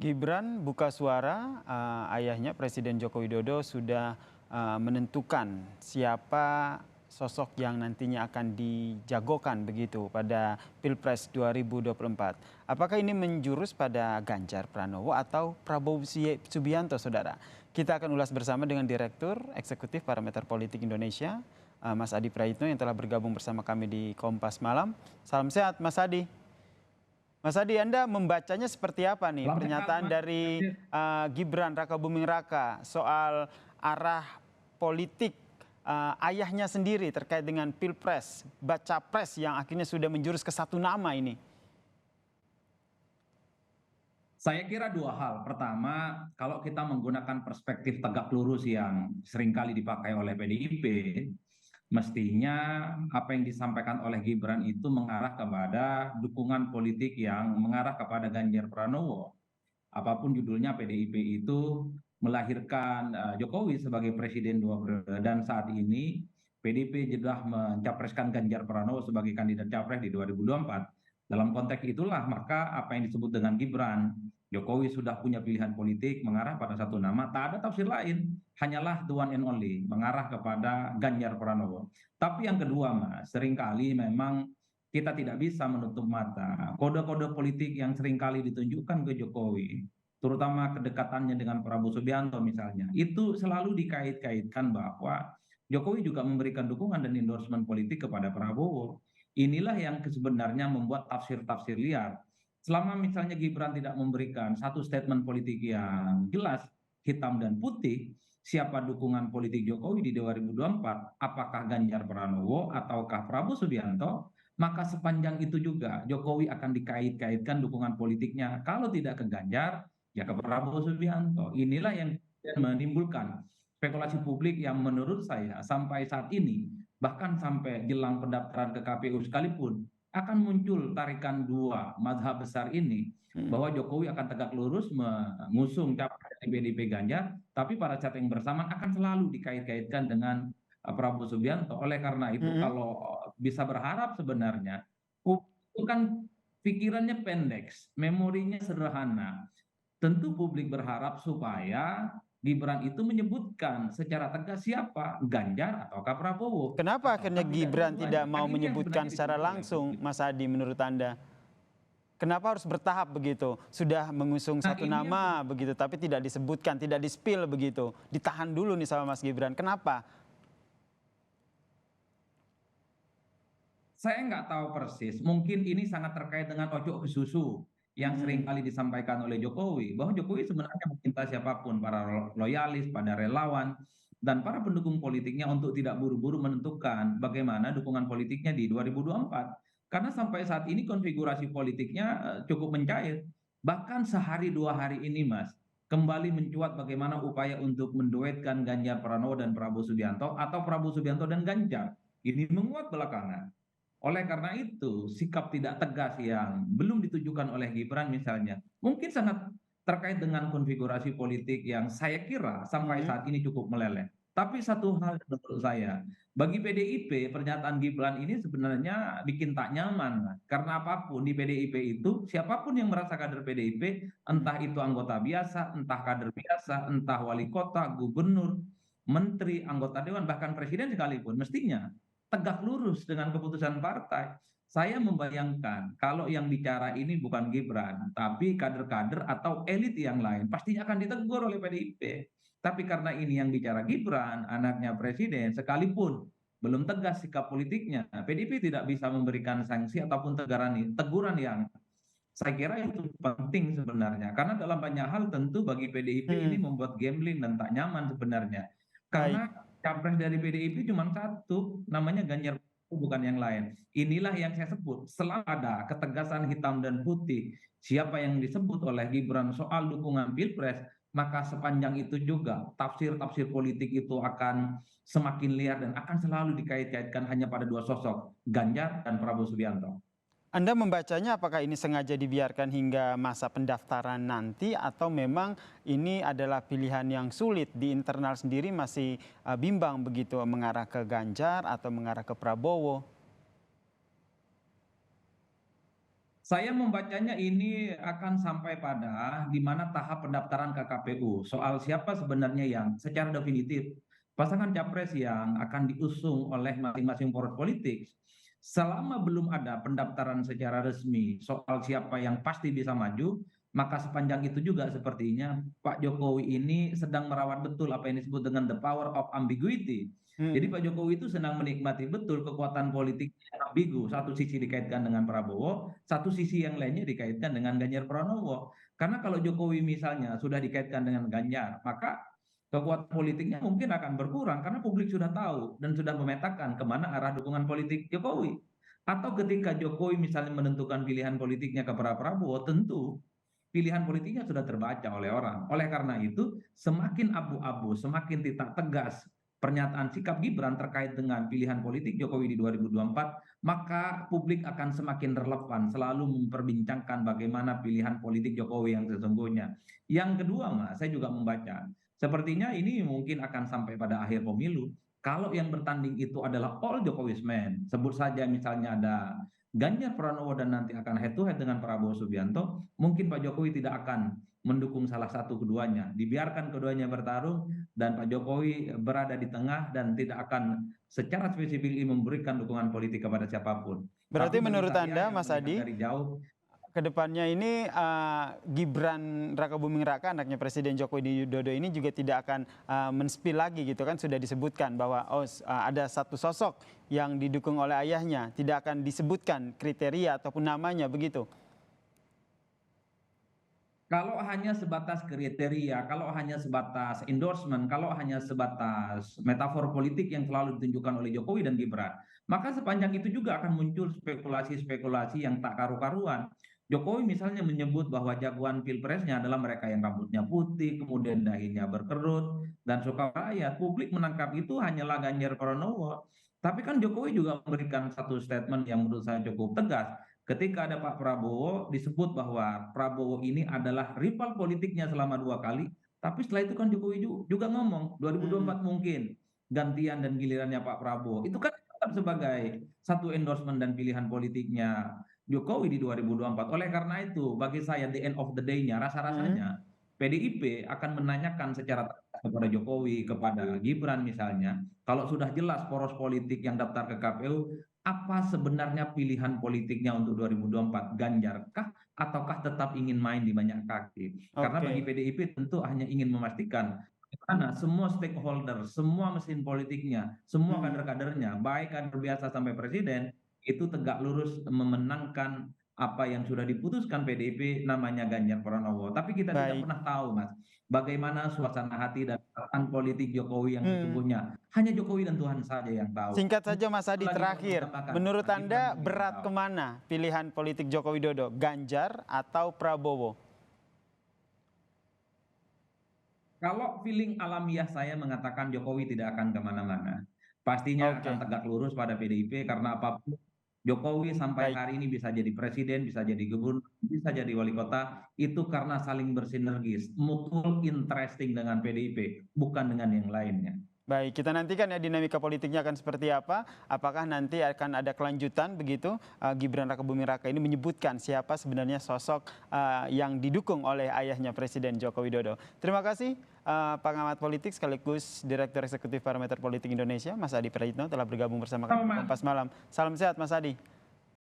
Gibran buka suara, ayahnya Presiden Joko Widodo sudah menentukan siapa sosok yang nantinya akan dijagokan begitu pada Pilpres 2024. Apakah ini menjurus pada Ganjar Pranowo atau Prabowo Subianto, saudara? Kita akan ulas bersama dengan Direktur Eksekutif Parameter Politik Indonesia, Mas Adi Praitno yang telah bergabung bersama kami di Kompas Malam. Salam sehat, Mas Adi. Mas Adi, Anda membacanya seperti apa nih Salam sehat, pernyataan Mas. dari Gibran Rakabuming Raka soal arah politik ayahnya sendiri terkait dengan Pilpres, baca pres yang akhirnya sudah menjurus ke satu nama ini? Saya kira dua hal. Pertama, kalau kita menggunakan perspektif tegak lurus yang seringkali dipakai oleh PDIP, mestinya apa yang disampaikan oleh Gibran itu mengarah kepada dukungan politik yang mengarah kepada Ganjar Pranowo. Apapun judulnya, PDIP itu melahirkan Jokowi sebagai presiden dua periode, dan saat ini PDIP sudah mencapreskan Ganjar Pranowo sebagai kandidat capres di 2024. Dalam konteks itulah maka apa yang disebut dengan Gibran, Jokowi sudah punya pilihan politik mengarah pada satu nama, tak ada tafsir lain, hanyalah the one and only, mengarah kepada Ganjar Pranowo. Tapi yang kedua, Mas, seringkali memang kita tidak bisa menutup mata kode-kode politik yang seringkali ditunjukkan ke Jokowi, terutama kedekatannya dengan Prabowo Subianto misalnya, itu selalu dikait-kaitkan bahwa Jokowi juga memberikan dukungan dan endorsement politik kepada Prabowo. Inilah yang sebenarnya membuat tafsir-tafsir liar. Selama misalnya Gibran tidak memberikan satu statement politik yang jelas, hitam dan putih, siapa dukungan politik Jokowi di 2024, apakah Ganjar Pranowo ataukah Prabowo Subianto, maka sepanjang itu juga Jokowi akan dikait-kaitkan dukungan politiknya. Kalau tidak ke Ganjar, ya ke Prabowo Subianto. Inilah yang menimbulkan spekulasi publik yang menurut saya sampai saat ini, bahkan sampai jelang pendaftaran ke KPU sekalipun, akan muncul tarikan dua mazhab besar ini, bahwa Jokowi akan tegak lurus mengusung capres dari PDIP Ganjar, tapi pada saat yang bersamaan akan selalu dikait-kaitkan dengan Prabowo Subianto. Oleh karena itu, kalau bisa berharap sebenarnya, itu kan pikirannya pendek, memorinya sederhana. Tentu publik berharap supaya Gibran itu menyebutkan secara tegas siapa, Ganjar ataukah Prabowo, Kenapa akhirnya ataukah tidak Gibran tidak dua-duanya. mau Kan ini yang menyebutkan sebenarnya secara ditunggu oleh langsung, publik. Mas Adi, menurut Anda? Kenapa harus bertahap begitu? Sudah mengusung Nah, satu ini yang nama begitu, tapi tidak disebutkan, tidak di-spill begitu. Ditahan dulu nih sama Mas Gibran. Kenapa? saya nggak tahu persis. Mungkin ini sangat terkait dengan ojo ke susu yang seringkali disampaikan oleh Jokowi, bahwa Jokowi sebenarnya meminta siapapun, para loyalis, pada relawan, dan para pendukung politiknya untuk tidak buru-buru menentukan bagaimana dukungan politiknya di 2024. Karena sampai saat ini konfigurasi politiknya cukup mencair. Bahkan sehari dua hari ini, Mas, kembali mencuat bagaimana upaya untuk menduetkan Ganjar Pranowo dan Prabowo Subianto, atau Prabowo Subianto dan Ganjar. Ini menguat belakangan. Oleh karena itu, sikap tidak tegas yang belum ditujukan oleh Gibran misalnya, mungkin sangat terkait dengan konfigurasi politik yang saya kira sampai saat ini cukup meleleh. Tapi satu hal menurut saya, bagi PDIP, pernyataan Gibran ini sebenarnya bikin tak nyaman. Karena apapun di PDIP itu, siapapun yang merasa kader PDIP, entah itu anggota biasa, entah kader biasa, entah wali kota, gubernur, menteri, anggota dewan, bahkan presiden sekalipun, mestinya tegak lurus dengan keputusan partai. Saya membayangkan kalau yang bicara ini bukan Gibran, tapi kader-kader atau elit yang lain, pastinya akan ditegur oleh PDIP. Tapi karena ini yang bicara Gibran, anaknya presiden, sekalipun belum tegas sikap politiknya, PDIP tidak bisa memberikan sanksi ataupun teguran yang saya kira itu penting sebenarnya. Karena dalam banyak hal tentu bagi PDIP ini membuat gambling dan tak nyaman sebenarnya. Baik. Karena capres dari PDIP cuma satu, namanya Ganjar, bukan yang lain. Inilah yang saya sebut, selalu ada ketegasan hitam dan putih. Siapa yang disebut oleh Gibran soal dukungan Pilpres, maka sepanjang itu juga tafsir-tafsir politik itu akan semakin liar dan akan selalu dikait-kaitkan hanya pada dua sosok, Ganjar dan Prabowo Subianto. Anda membacanya apakah ini sengaja dibiarkan hingga masa pendaftaran nanti atau memang ini adalah pilihan yang sulit di internal sendiri masih bimbang begitu mengarah ke Ganjar atau mengarah ke Prabowo? Saya membacanya ini akan sampai pada di mana tahap pendaftaran ke KPU soal siapa sebenarnya yang secara definitif pasangan capres yang akan diusung oleh masing-masing poros politik. Selama belum ada pendaftaran secara resmi soal siapa yang pasti bisa maju, maka sepanjang itu juga sepertinya Pak Jokowi ini sedang merawat betul apa yang disebut dengan the power of ambiguity. Jadi Hmm. Pak Jokowi itu sedang menikmati betul kekuatan politik yang ambigu. Satu sisi dikaitkan dengan Prabowo, satu sisi yang lainnya dikaitkan dengan Ganjar Pranowo. Karena kalau Jokowi misalnya sudah dikaitkan dengan Ganjar, maka kekuatan politiknya mungkin akan berkurang karena publik sudah tahu dan sudah memetakan kemana arah dukungan politik Jokowi. Atau ketika Jokowi misalnya menentukan pilihan politiknya ke Prabowo, tentu pilihan politiknya sudah terbaca oleh orang. Oleh karena itu, semakin abu-abu, semakin tidak tegas pernyataan sikap Gibran terkait dengan pilihan politik Jokowi di 2024, maka publik akan semakin relevan selalu memperbincangkan bagaimana pilihan politik Jokowi yang sesungguhnya. Yang kedua, Mas, saya juga membaca, sepertinya ini mungkin akan sampai pada akhir pemilu. Kalau yang bertanding itu adalah all Jokowi's men, sebut saja misalnya ada Ganjar Pranowo dan nanti akan head to head dengan Prabowo Subianto, mungkin Pak Jokowi tidak akan mendukung salah satu keduanya. Dibiarkan keduanya bertarung dan Pak Jokowi berada di tengah dan tidak akan secara spesifik memberikan dukungan politik kepada siapapun. Berarti Tapi bagi menurut saya Anda, yang Mas melihat Adi, dari jauh, kedepannya ini Gibran Rakabuming Raka, anaknya Presiden Joko Widodo ini juga tidak akan men-spill lagi gitu kan, sudah disebutkan bahwa ada satu sosok yang didukung oleh ayahnya, tidak akan disebutkan kriteria ataupun namanya begitu. kalau hanya sebatas kriteria, kalau hanya sebatas endorsement, kalau hanya sebatas metafor politik yang selalu ditunjukkan oleh Jokowi dan Gibran, maka sepanjang itu juga akan muncul spekulasi-spekulasi yang tak karu-karuan. Jokowi misalnya menyebut bahwa jagoan pilpresnya adalah mereka yang rambutnya putih, kemudian dahinya berkerut, dan suka rakyat. Publik menangkap itu hanyalah Ganjar Pranowo. Tapi kan Jokowi juga memberikan satu statement yang menurut saya cukup tegas. Ketika ada Pak Prabowo, disebut bahwa Prabowo ini adalah rival politiknya selama 2 kali, tapi setelah itu kan Jokowi juga ngomong 2024 Hmm. mungkin gantian dan gilirannya Pak Prabowo. Itu kan tetap sebagai satu endorsement dan pilihan politiknya Jokowi di 2024. Oleh karena itu, bagi saya the end of the day-nya, Hmm. rasa-rasanya PDIP akan menanyakan secara tegas kepada Jokowi, kepada Gibran misalnya, kalau sudah jelas poros politik yang daftar ke KPU, apa sebenarnya pilihan politiknya untuk 2024? Ganjar kah ataukah tetap ingin main di banyak kaki? Karena bagi Oke. PDIP tentu hanya ingin memastikan karena semua stakeholder, semua mesin politiknya, semua Hmm. kader-kadernya, baik kader biasa sampai presiden, itu tegak lurus memenangkan apa yang sudah diputuskan PDIP namanya Ganjar Pranowo. Tapi kita tidak Baik. pernah tahu, Mas, bagaimana suasana hati dan perasaan politik Jokowi yang Hmm. sesungguhnya. Hanya Jokowi dan Tuhan saja yang tahu. Singkat saja Mas Adi, Lagi buat terakhir, menambahkan, menurut Pak Gibran Anda sendiri yang berat tahu. kemana pilihan politik Joko Widodo, Ganjar atau Prabowo? Kalau feeling alamiah saya mengatakan Jokowi tidak akan kemana-mana. Pastinya akan Oke, tegak lurus pada PDIP karena apapun Jokowi sampai baik. hari ini bisa jadi presiden, bisa jadi gubernur, bisa jadi wali kota, itu karena saling bersinergis, mutual interesting dengan PDIP, bukan dengan yang lainnya. Baik, kita nantikan ya dinamika politiknya akan seperti apa. Apakah nanti akan ada kelanjutan begitu? Gibran Rakabuming Raka ini menyebutkan siapa sebenarnya sosok yang didukung oleh ayahnya Presiden Joko Widodo. Terima kasih pengamat politik sekaligus Direktur Eksekutif Parameter Politik Indonesia, Mas Adi Prayitno telah bergabung bersama kami Sama di Mas. Kompas Malam. Salam sehat Mas Adi.